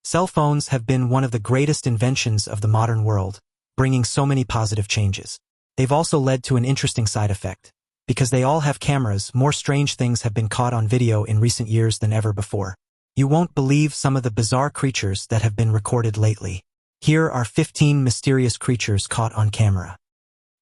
Cell phones have been one of the greatest inventions of the modern world, bringing so many positive changes. They've also led to an interesting side effect. Because they all have cameras, more strange things have been caught on video in recent years than ever before. You won't believe some of the bizarre creatures that have been recorded lately. Here are 15 mysterious creatures caught on camera.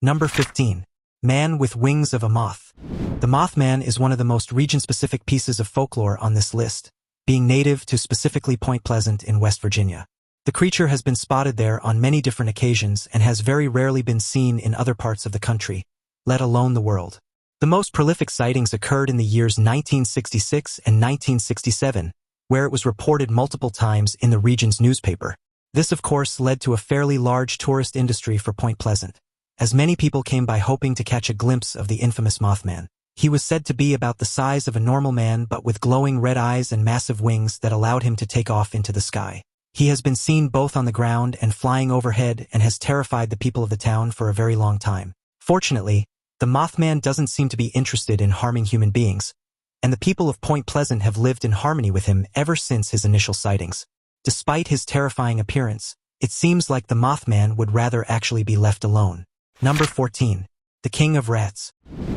Number 15. Man with wings of a moth. The Mothman is one of the most region-specific pieces of folklore on this list, being native to specifically Point Pleasant in West Virginia. The creature has been spotted there on many different occasions and has very rarely been seen in other parts of the country, let alone the world. The most prolific sightings occurred in the years 1966 and 1967, where it was reported multiple times in the region's newspaper. This, of course, led to a fairly large tourist industry for Point Pleasant, as many people came by hoping to catch a glimpse of the infamous Mothman. He was said to be about the size of a normal man but with glowing red eyes and massive wings that allowed him to take off into the sky. He has been seen both on the ground and flying overhead and has terrified the people of the town for a very long time. Fortunately, the Mothman doesn't seem to be interested in harming human beings, and the people of Point Pleasant have lived in harmony with him ever since his initial sightings. Despite his terrifying appearance, it seems like the Mothman would rather actually be left alone. Number 14. The King of Rats.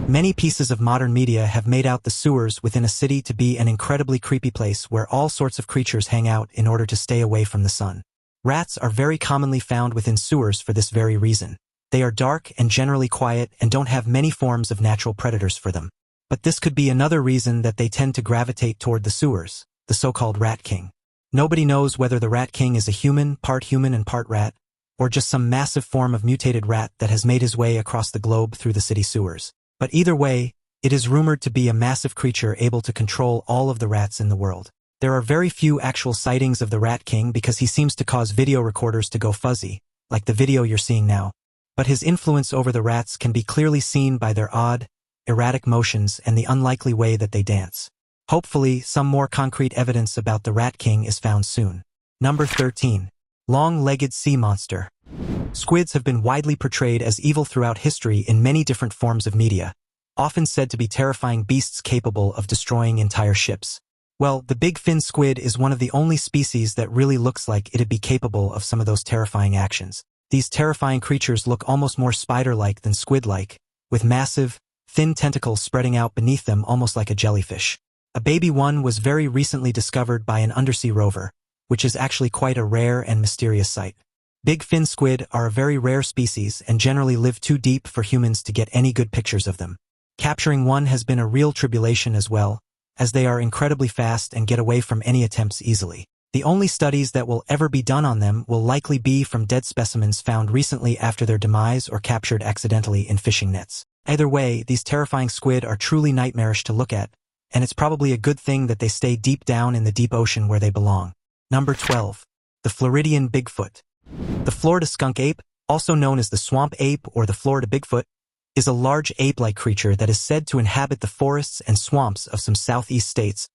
Many pieces of modern media have made out the sewers within a city to be an incredibly creepy place where all sorts of creatures hang out in order to stay away from the sun. Rats are very commonly found within sewers for this very reason. They are dark and generally quiet and don't have many forms of natural predators for them. But this could be another reason that they tend to gravitate toward the sewers, the so-called Rat King. Nobody knows whether the Rat King is a human and part rat, or just some massive form of mutated rat that has made his way across the globe through the city sewers. But either way, it is rumored to be a massive creature able to control all of the rats in the world. There are very few actual sightings of the Rat King because he seems to cause video recorders to go fuzzy, like the video you're seeing now. But his influence over the rats can be clearly seen by their odd, erratic motions and the unlikely way that they dance. Hopefully, some more concrete evidence about the Rat King is found soon. Number 13. Long-legged sea monster. Squids have been widely portrayed as evil throughout history in many different forms of media, often said to be terrifying beasts capable of destroying entire ships. Well, the big fin squid is one of the only species that really looks like it'd be capable of some of those terrifying actions. These terrifying creatures look almost more spider-like than squid-like, with massive, thin tentacles spreading out beneath them almost like a jellyfish. A baby one was very recently discovered by an undersea rover, which is actually quite a rare and mysterious sight. Big fin squid are a very rare species and generally live too deep for humans to get any good pictures of them. Capturing one has been a real tribulation as well, as they are incredibly fast and get away from any attempts easily. The only studies that will ever be done on them will likely be from dead specimens found recently after their demise or captured accidentally in fishing nets. Either way, these terrifying squid are truly nightmarish to look at, and it's probably a good thing that they stay deep down in the deep ocean where they belong. Number 12. The Floridian Bigfoot. The Florida skunk ape, also known as the swamp ape or the Florida Bigfoot, is a large ape-like creature that is said to inhabit the forests and swamps of some southeast states,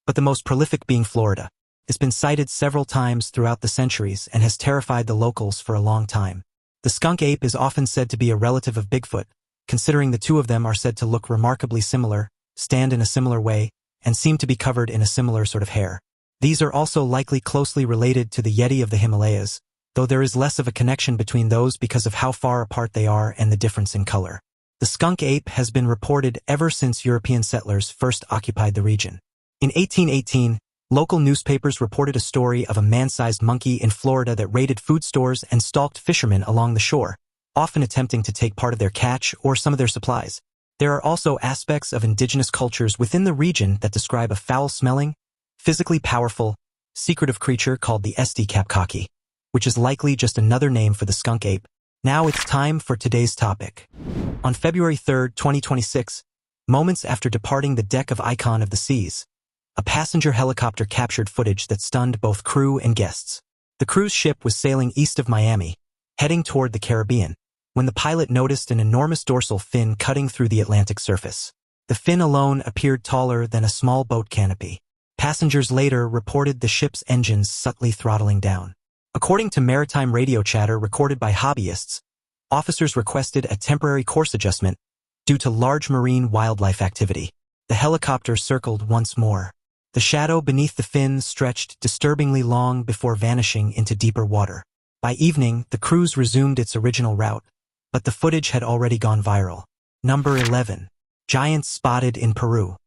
but the most prolific being Florida. It's been sighted several times throughout the centuries and has terrified the locals for a long time. The skunk ape is often said to be a relative of Bigfoot, considering the two of them are said to look remarkably similar, stand in a similar way, and seem to be covered in a similar sort of hair. These are also likely closely related to the Yeti of the Himalayas, though there is less of a connection between those because of how far apart they are and the difference in color. The skunk ape has been reported ever since European settlers first occupied the region. In 1818, local newspapers reported a story of a man-sized monkey in Florida that raided food stores and stalked fishermen along the shore, often attempting to take part of their catch or some of their supplies. There are also aspects of indigenous cultures within the region that describe a foul-smelling, physically powerful, secretive creature called the Kapkaki, which is likely just another name for the skunk ape. Now it's time for today's topic. On February 3, 2026, moments after departing the deck of Icon of the Seas, a passenger helicopter captured footage that stunned both crew and guests. The cruise ship was sailing east of Miami, heading toward the Caribbean, when the pilot noticed an enormous dorsal fin cutting through the Atlantic surface. The fin alone appeared taller than a small boat canopy. Passengers later reported the ship's engines subtly throttling down. According to maritime radio chatter recorded by hobbyists, officers requested a temporary course adjustment due to large marine wildlife activity. The helicopter circled once more. The shadow beneath the fin stretched disturbingly long before vanishing into deeper water. By evening, the cruise resumed its original route, but the footage had already gone viral. Number 11. Giants spotted in Peru.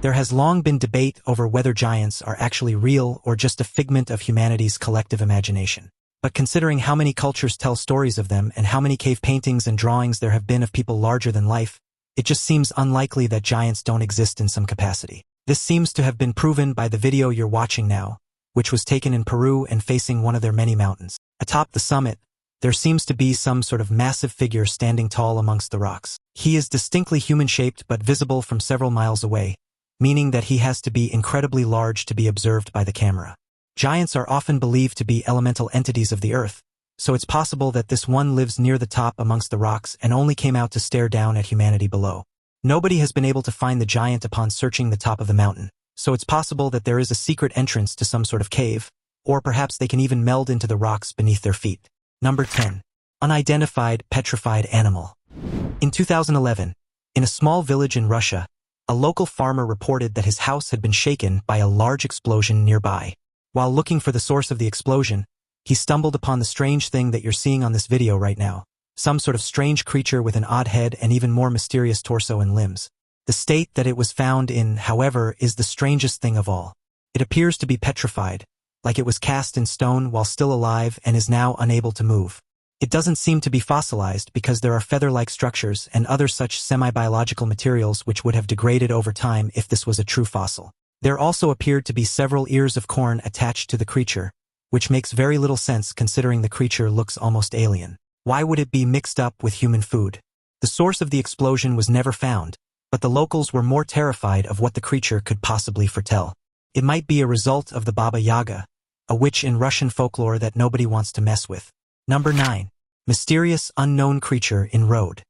There has long been debate over whether giants are actually real or just a figment of humanity's collective imagination. But considering how many cultures tell stories of them and how many cave paintings and drawings there have been of people larger than life, it just seems unlikely that giants don't exist in some capacity. This seems to have been proven by the video you're watching now, which was taken in Peru and facing one of their many mountains. Atop the summit, there seems to be some sort of massive figure standing tall amongst the rocks. He is distinctly human-shaped but visible from several miles away, meaning that he has to be incredibly large to be observed by the camera. Giants are often believed to be elemental entities of the earth, so it's possible that this one lives near the top amongst the rocks and only came out to stare down at humanity below. Nobody has been able to find the giant upon searching the top of the mountain, so it's possible that there is a secret entrance to some sort of cave, or perhaps they can even meld into the rocks beneath their feet. Number 10. Unidentified petrified animal. In 2011, in a small village in Russia, a local farmer reported that his house had been shaken by a large explosion nearby. While looking for the source of the explosion, he stumbled upon the strange thing that you're seeing on this video right now. Some sort of strange creature with an odd head and even more mysterious torso and limbs. The state that it was found in, however, is the strangest thing of all. It appears to be petrified, like it was cast in stone while still alive and is now unable to move. It doesn't seem to be fossilized because there are feather-like structures and other such semi-biological materials which would have degraded over time if this was a true fossil. There also appeared to be several ears of corn attached to the creature, which makes very little sense considering the creature looks almost alien. Why would it be mixed up with human food? The source of the explosion was never found, but the locals were more terrified of what the creature could possibly foretell. It might be a result of the Baba Yaga, a witch in Russian folklore that nobody wants to mess with. Number 9. Mysterious unknown creature in road.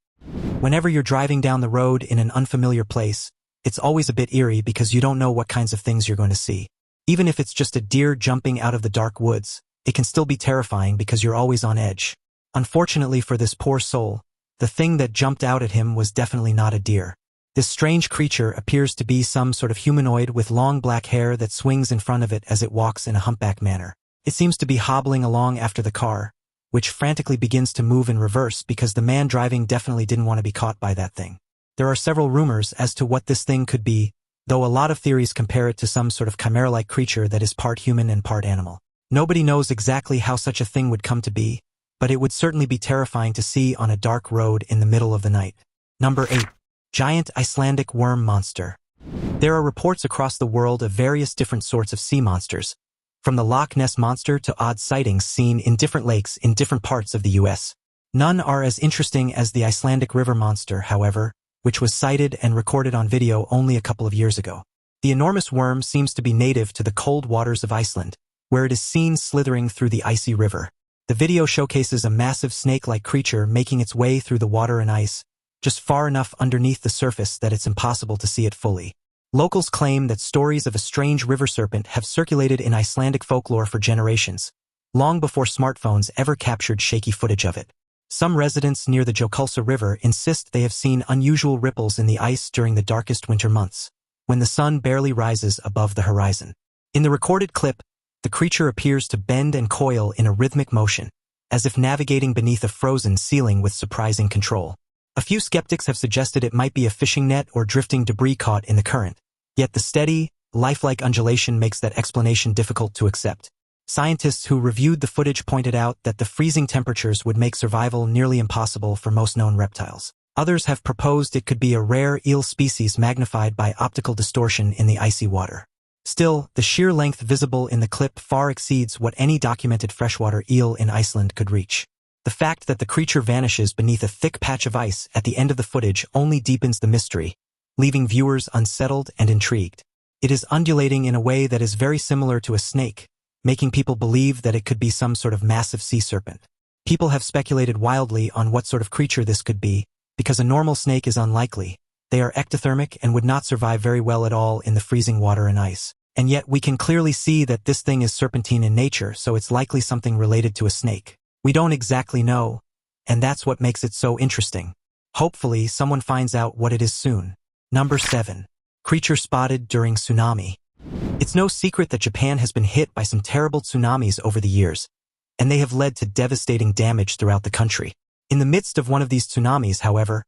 Whenever you're driving down the road in an unfamiliar place, it's always a bit eerie because you don't know what kinds of things you're going to see. Even if it's just a deer jumping out of the dark woods, it can still be terrifying because you're always on edge. Unfortunately for this poor soul, the thing that jumped out at him was definitely not a deer. This strange creature appears to be some sort of humanoid with long black hair that swings in front of it as it walks in a humpback manner. It seems to be hobbling along after the car, which frantically begins to move in reverse because the man driving definitely didn't want to be caught by that thing. There are several rumors as to what this thing could be, though a lot of theories compare it to some sort of chimera-like creature that is part human and part animal. Nobody knows exactly how such a thing would come to be, but it would certainly be terrifying to see on a dark road in the middle of the night. Number 8. Giant Icelandic worm monster. There are reports across the world of various different sorts of sea monsters, from the Loch Ness Monster to odd sightings seen in different lakes in different parts of the US. None are as interesting as the Icelandic river monster, however, which was sighted and recorded on video only a couple of years ago. The enormous worm seems to be native to the cold waters of Iceland, where it is seen slithering through the icy river. The video showcases a massive snake-like creature making its way through the water and ice, just far enough underneath the surface that it's impossible to see it fully. Locals claim that stories of a strange river serpent have circulated in Icelandic folklore for generations, long before smartphones ever captured shaky footage of it. Some residents near the Jokulsa River insist they have seen unusual ripples in the ice during the darkest winter months, when the sun barely rises above the horizon. In the recorded clip, the creature appears to bend and coil in a rhythmic motion, as if navigating beneath a frozen ceiling with surprising control. A few skeptics have suggested it might be a fishing net or drifting debris caught in the current, yet the steady, lifelike undulation makes that explanation difficult to accept. Scientists who reviewed the footage pointed out that the freezing temperatures would make survival nearly impossible for most known reptiles. Others have proposed it could be a rare eel species magnified by optical distortion in the icy water. Still, the sheer length visible in the clip far exceeds what any documented freshwater eel in Iceland could reach. The fact that the creature vanishes beneath a thick patch of ice at the end of the footage only deepens the mystery, leaving viewers unsettled and intrigued. It is undulating in a way that is very similar to a snake, making people believe that it could be some sort of massive sea serpent. People have speculated wildly on what sort of creature this could be, because a normal snake is unlikely. They are ectothermic and would not survive very well at all in the freezing water and ice. And yet we can clearly see that this thing is serpentine in nature, so it's likely something related to a snake. We don't exactly know, and that's what makes it so interesting. Hopefully someone finds out what it is soon. Number 7. Creature spotted during tsunami. It's no secret that Japan has been hit by some terrible tsunamis over the years, and they have led to devastating damage throughout the country. In the midst of one of these tsunamis, however,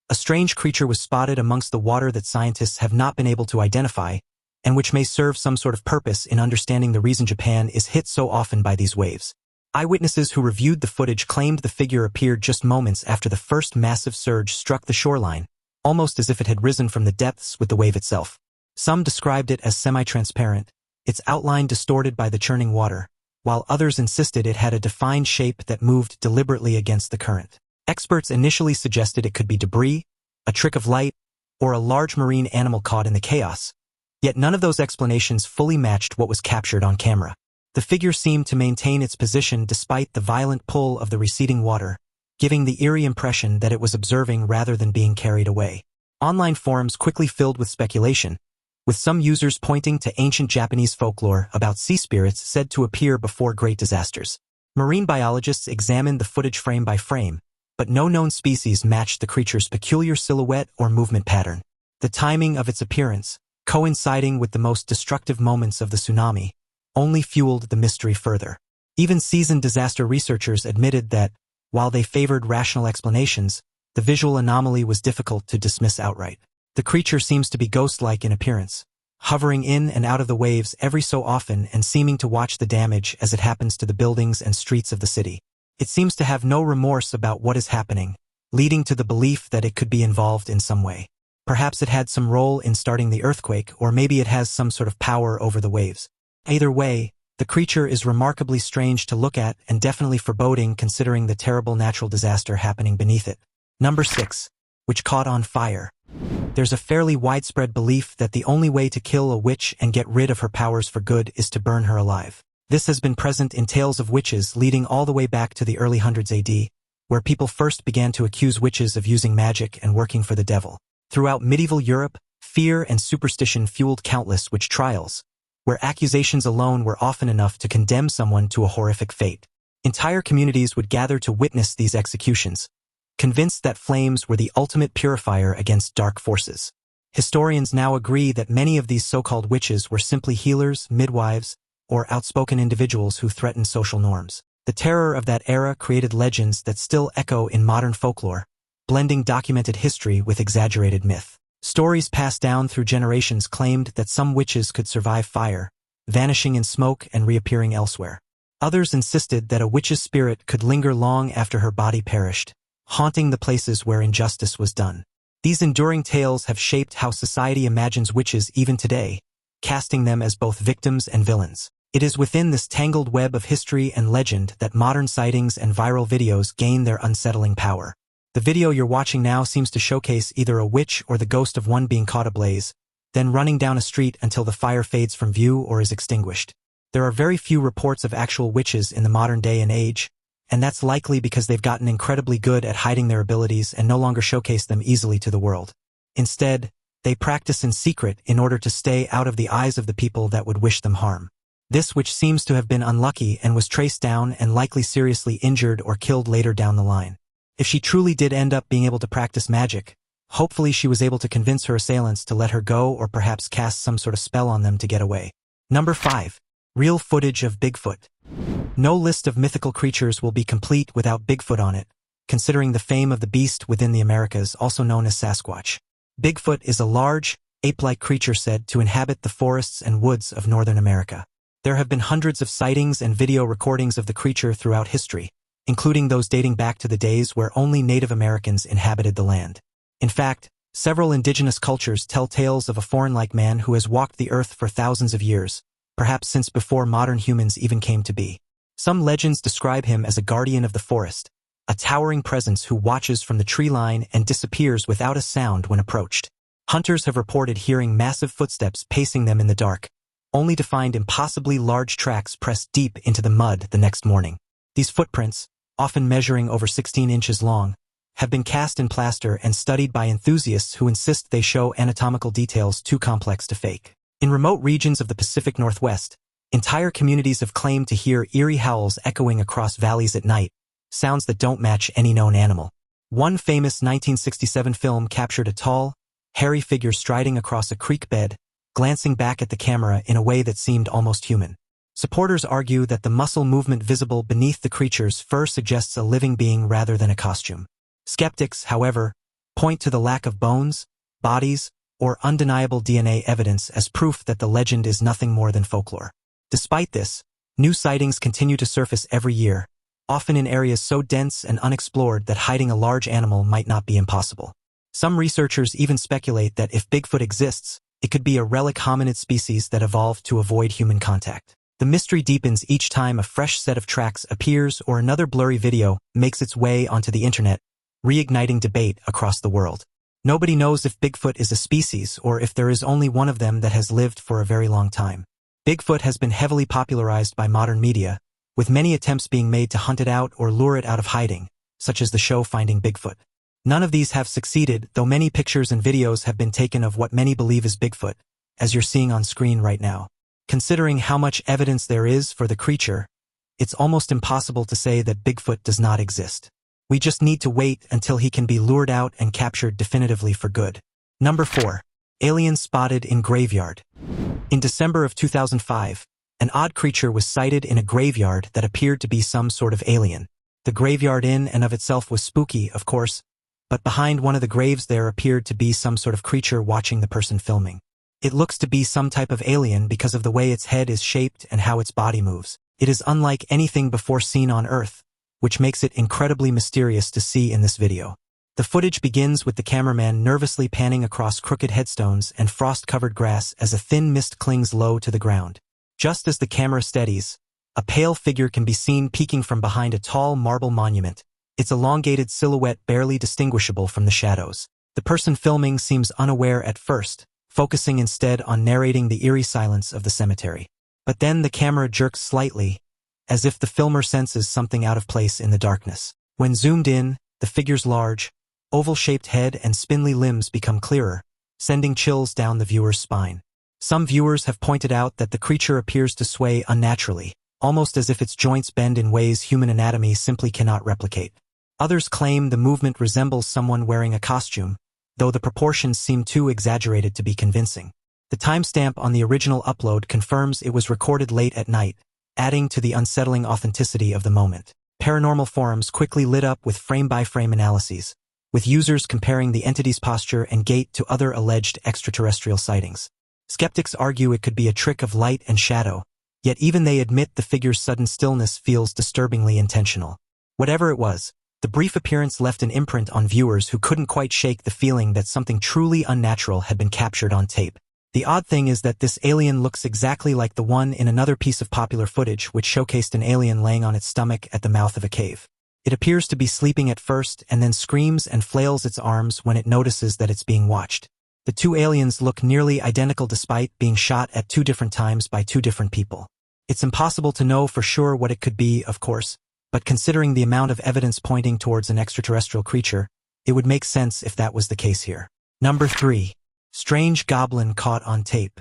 a strange creature was spotted amongst the water that scientists have not been able to identify, and which may serve some sort of purpose in understanding the reason Japan is hit so often by these waves. Eyewitnesses who reviewed the footage claimed the figure appeared just moments after the first massive surge struck the shoreline, almost as if it had risen from the depths with the wave itself. Some described it as semi-transparent, its outline distorted by the churning water, while others insisted it had a defined shape that moved deliberately against the current. Experts initially suggested it could be debris, a trick of light, or a large marine animal caught in the chaos. Yet none of those explanations fully matched what was captured on camera. The figure seemed to maintain its position despite the violent pull of the receding water, giving the eerie impression that it was observing rather than being carried away. Online forums quickly filled with speculation, with some users pointing to ancient Japanese folklore about sea spirits said to appear before great disasters. Marine biologists examined the footage frame by frame, but no known species matched the creature's peculiar silhouette or movement pattern. The timing of its appearance, coinciding with the most destructive moments of the tsunami, only fueled the mystery further. Even seasoned disaster researchers admitted that, while they favored rational explanations, the visual anomaly was difficult to dismiss outright. The creature seems to be ghost-like in appearance, hovering in and out of the waves every so often and seeming to watch the damage as it happens to the buildings and streets of the city. It seems to have no remorse about what is happening, leading to the belief that it could be involved in some way. Perhaps it had some role in starting the earthquake, or maybe it has some sort of power over the waves. Either way, the creature is remarkably strange to look at and definitely foreboding considering the terrible natural disaster happening beneath it. Number 6. Which caught on fire. There's a fairly widespread belief that the only way to kill a witch and get rid of her powers for good is to burn her alive. This has been present in tales of witches leading all the way back to the early hundreds AD, where people first began to accuse witches of using magic and working for the devil. Throughout medieval Europe, fear and superstition fueled countless witch trials, where accusations alone were often enough to condemn someone to a horrific fate. Entire communities would gather to witness these executions, convinced that flames were the ultimate purifier against dark forces. Historians now agree that many of these so-called witches were simply healers, midwives, or outspoken individuals who threatened social norms. The terror of that era created legends that still echo in modern folklore, blending documented history with exaggerated myth. Stories passed down through generations claimed that some witches could survive fire, vanishing in smoke and reappearing elsewhere. Others insisted that a witch's spirit could linger long after her body perished, haunting the places where injustice was done. These enduring tales have shaped how society imagines witches even today, casting them as both victims and villains. It is within this tangled web of history and legend that modern sightings and viral videos gain their unsettling power. The video you're watching now seems to showcase either a witch or the ghost of one being caught ablaze, then running down a street until the fire fades from view or is extinguished. There are very few reports of actual witches in the modern day and age, and that's likely because they've gotten incredibly good at hiding their abilities and no longer showcase them easily to the world. Instead, they practice in secret in order to stay out of the eyes of the people that would wish them harm. This witch seems to have been unlucky and was traced down and likely seriously injured or killed later down the line. If she truly did end up being able to practice magic, hopefully she was able to convince her assailants to let her go or perhaps cast some sort of spell on them to get away. Number 5. Real footage of Bigfoot. No list of mythical creatures will be complete without Bigfoot on it, considering the fame of the beast within the Americas, also known as Sasquatch. Bigfoot is a large, ape-like creature said to inhabit the forests and woods of northern America. There have been hundreds of sightings and video recordings of the creature throughout history, including those dating back to the days where only Native Americans inhabited the land. In fact, several indigenous cultures tell tales of a faun-like man who has walked the earth for thousands of years, perhaps since before modern humans even came to be. Some legends describe him as a guardian of the forest, a towering presence who watches from the tree line and disappears without a sound when approached. Hunters have reported hearing massive footsteps pacing them in the dark, only to find impossibly large tracks pressed deep into the mud the next morning. These footprints, often measuring over 16 inches long, have been cast in plaster and studied by enthusiasts who insist they show anatomical details too complex to fake. In remote regions of the Pacific Northwest, entire communities have claimed to hear eerie howls echoing across valleys at night, sounds that don't match any known animal. One famous 1967 film captured a tall, hairy figure striding across a creek bed, glancing back at the camera in a way that seemed almost human. Supporters argue that the muscle movement visible beneath the creature's fur suggests a living being rather than a costume. Skeptics, however, point to the lack of bones, bodies, or undeniable DNA evidence as proof that the legend is nothing more than folklore. Despite this, new sightings continue to surface every year, often in areas so dense and unexplored that hiding a large animal might not be impossible. Some researchers even speculate that if Bigfoot exists, it could be a relic hominid species that evolved to avoid human contact. The mystery deepens each time a fresh set of tracks appears or another blurry video makes its way onto the internet, reigniting debate across the world. Nobody knows if Bigfoot is a species or if there is only one of them that has lived for a very long time. Bigfoot has been heavily popularized by modern media, with many attempts being made to hunt it out or lure it out of hiding, such as the show Finding Bigfoot. None of these have succeeded, though many pictures and videos have been taken of what many believe is Bigfoot, as you're seeing on screen right now. Considering how much evidence there is for the creature, it's almost impossible to say that Bigfoot does not exist. We just need to wait until he can be lured out and captured definitively for good. Number 4. Alien spotted in graveyard. In December of 2005, an odd creature was sighted in a graveyard that appeared to be some sort of alien. The graveyard in and of itself was spooky, of course, but behind one of the graves there appeared to be some sort of creature watching the person filming. It looks to be some type of alien because of the way its head is shaped and how its body moves. It is unlike anything before seen on Earth, which makes it incredibly mysterious to see in this video. The footage begins with the cameraman nervously panning across crooked headstones and frost-covered grass as a thin mist clings low to the ground. Just as the camera steadies, a pale figure can be seen peeking from behind a tall marble monument, its elongated silhouette barely distinguishable from the shadows. The person filming seems unaware at first, focusing instead on narrating the eerie silence of the cemetery. But then the camera jerks slightly, as if the filmer senses something out of place in the darkness. When zoomed in, the figure's large, oval-shaped head and spindly limbs become clearer, sending chills down the viewer's spine. Some viewers have pointed out that the creature appears to sway unnaturally, almost as if its joints bend in ways human anatomy simply cannot replicate. Others claim the movement resembles someone wearing a costume, though the proportions seem too exaggerated to be convincing. The timestamp on the original upload confirms it was recorded late at night, adding to the unsettling authenticity of the moment. Paranormal forums quickly lit up with frame-by-frame analyses, with users comparing the entity's posture and gait to other alleged extraterrestrial sightings. Skeptics argue it could be a trick of light and shadow, yet even they admit the figure's sudden stillness feels disturbingly intentional. Whatever it was, the brief appearance left an imprint on viewers who couldn't quite shake the feeling that something truly unnatural had been captured on tape. The odd thing is that this alien looks exactly like the one in another piece of popular footage which showcased an alien laying on its stomach at the mouth of a cave. It appears to be sleeping at first and then screams and flails its arms when it notices that it's being watched. The two aliens look nearly identical despite being shot at 2 different times by 2 different people. It's impossible to know for sure what it could be, of course, but considering the amount of evidence pointing towards an extraterrestrial creature, it would make sense if that was the case here. Number 3. Strange goblin caught on tape.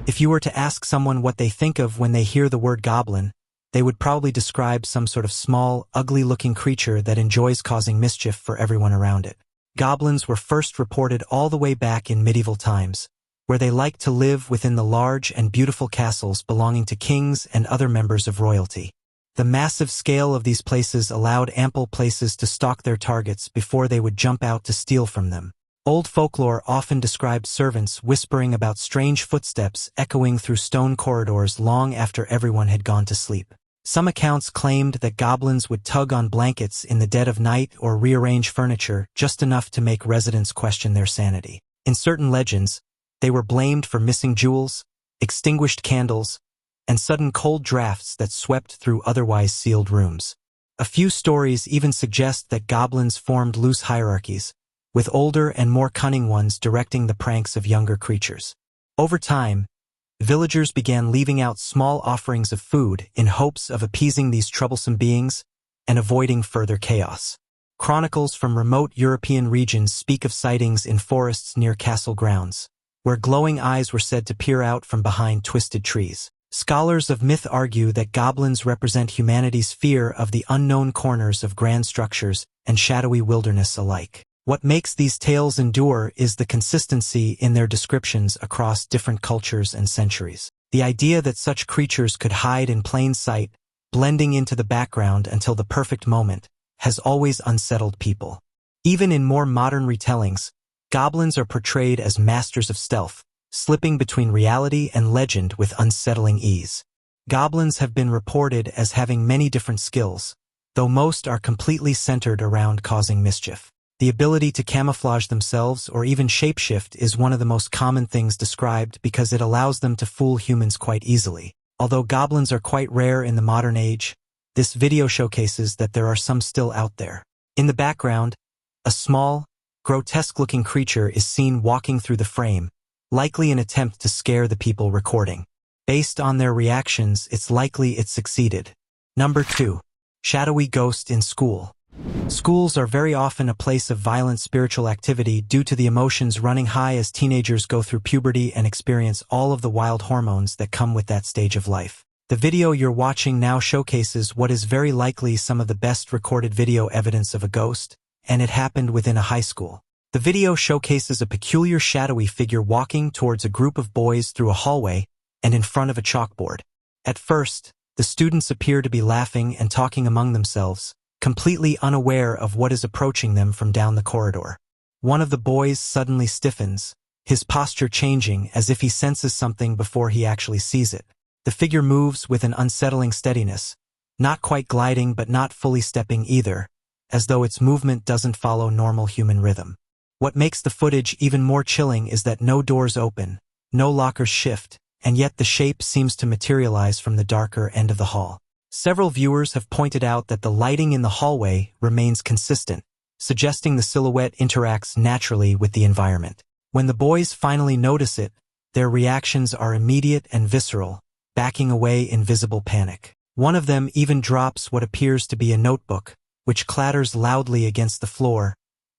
If you were to ask someone what they think of when they hear the word goblin, they would probably describe some sort of small, ugly-looking creature that enjoys causing mischief for everyone around it. Goblins were first reported all the way back in medieval times, where they liked to live within the large and beautiful castles belonging to kings and other members of royalty. The massive scale of these places allowed ample places to stalk their targets before they would jump out to steal from them. Old folklore often described servants whispering about strange footsteps echoing through stone corridors long after everyone had gone to sleep. Some accounts claimed that goblins would tug on blankets in the dead of night or rearrange furniture just enough to make residents question their sanity. In certain legends, they were blamed for missing jewels, extinguished candles, and sudden cold drafts that swept through otherwise sealed rooms. A few stories even suggest that goblins formed loose hierarchies, with older and more cunning ones directing the pranks of younger creatures. Over time, villagers began leaving out small offerings of food in hopes of appeasing these troublesome beings and avoiding further chaos. Chronicles from remote European regions speak of sightings in forests near castle grounds, where glowing eyes were said to peer out from behind twisted trees. Scholars of myth argue that goblins represent humanity's fear of the unknown corners of grand structures and shadowy wilderness alike. What makes these tales endure is the consistency in their descriptions across different cultures and centuries. The idea that such creatures could hide in plain sight, blending into the background until the perfect moment, has always unsettled people. Even in more modern retellings, goblins are portrayed as masters of stealth, slipping between reality and legend with unsettling ease. Goblins have been reported as having many different skills, though most are completely centered around causing mischief. The ability to camouflage themselves or even shapeshift is one of the most common things described because it allows them to fool humans quite easily. Although goblins are quite rare in the modern age, this video showcases that there are some still out there. In the background, a small, grotesque-looking creature is seen walking through the frame, likely an attempt to scare the people recording. Based on their reactions, it's likely it succeeded. Number 2. Shadowy ghost in school. Schools are very often a place of violent spiritual activity due to the emotions running high as teenagers go through puberty and experience all of the wild hormones that come with that stage of life. The video you're watching now showcases what is very likely some of the best recorded video evidence of a ghost, and it happened within a high school. The video showcases a peculiar shadowy figure walking towards a group of boys through a hallway and in front of a chalkboard. At first, the students appear to be laughing and talking among themselves, completely unaware of what is approaching them from down the corridor. One of the boys suddenly stiffens, his posture changing as if he senses something before he actually sees it. The figure moves with an unsettling steadiness, not quite gliding but not fully stepping either, as though its movement doesn't follow normal human rhythm. What makes the footage even more chilling is that no doors open, no lockers shift, and yet the shape seems to materialize from the darker end of the hall. Several viewers have pointed out that the lighting in the hallway remains consistent, suggesting the silhouette interacts naturally with the environment. When the boys finally notice it, their reactions are immediate and visceral, backing away in visible panic. One of them even drops what appears to be a notebook, which clatters loudly against the floor,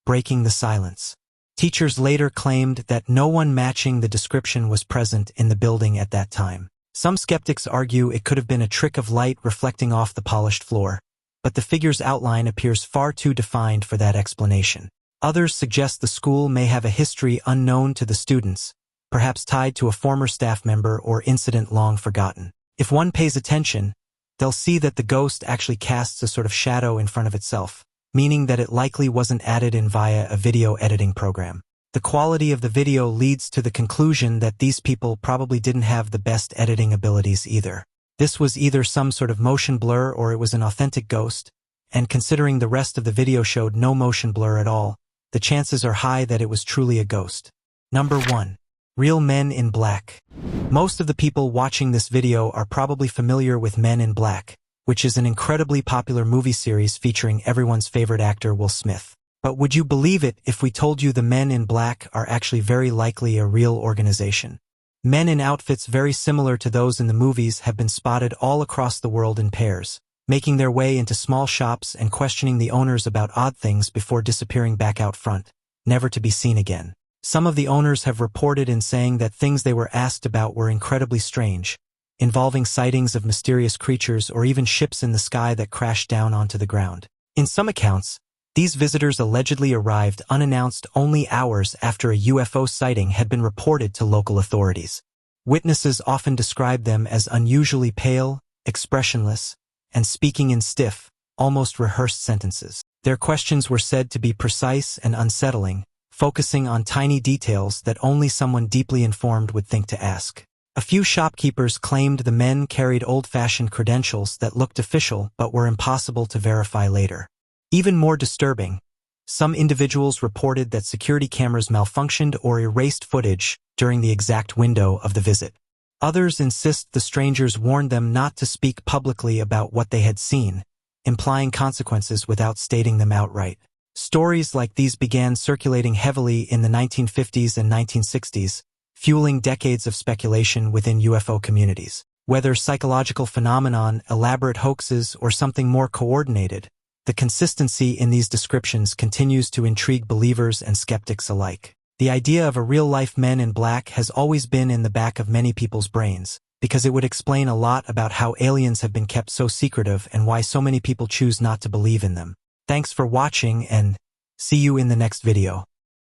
breaking the silence. Teachers later claimed that no one matching the description was present in the building at that time. Some skeptics argue it could have been a trick of light reflecting off the polished floor, but the figure's outline appears far too defined for that explanation. Others suggest the school may have a history unknown to the students, perhaps tied to a former staff member or incident long forgotten. If one pays attention, they'll see that the ghost actually casts a sort of shadow in front of itself, meaning that it likely wasn't added in via a video editing program. The quality of the video leads to the conclusion that these people probably didn't have the best editing abilities either. This was either some sort of motion blur or it was an authentic ghost, and considering the rest of the video showed no motion blur at all, the chances are high that it was truly a ghost. Number 1. Real Men in Black. Most of the people watching this video are probably familiar with Men in Black, which is an incredibly popular movie series featuring everyone's favorite actor Will Smith. But would you believe it if we told you the Men in Black are actually very likely a real organization? Men in outfits very similar to those in the movies have been spotted all across the world in pairs, making their way into small shops and questioning the owners about odd things before disappearing back out front, never to be seen again. Some of the owners have reported in saying that things they were asked about were incredibly strange, involving sightings of mysterious creatures or even ships in the sky that crashed down onto the ground. In some accounts, these visitors allegedly arrived unannounced only hours after a UFO sighting had been reported to local authorities. Witnesses often described them as unusually pale, expressionless, and speaking in stiff, almost rehearsed sentences. Their questions were said to be precise and unsettling, focusing on tiny details that only someone deeply informed would think to ask. A few shopkeepers claimed the men carried old-fashioned credentials that looked official but were impossible to verify later. Even more disturbing, some individuals reported that security cameras malfunctioned or erased footage during the exact window of the visit. Others insist the strangers warned them not to speak publicly about what they had seen, implying consequences without stating them outright. Stories like these began circulating heavily in the 1950s and 1960s, fueling decades of speculation within UFO communities. Whether psychological phenomenon, elaborate hoaxes, or something more coordinated, the consistency in these descriptions continues to intrigue believers and skeptics alike. The idea of a real-life Men in Black has always been in the back of many people's brains, because it would explain a lot about how aliens have been kept so secretive and why so many people choose not to believe in them. Thanks for watching and See you in the next video.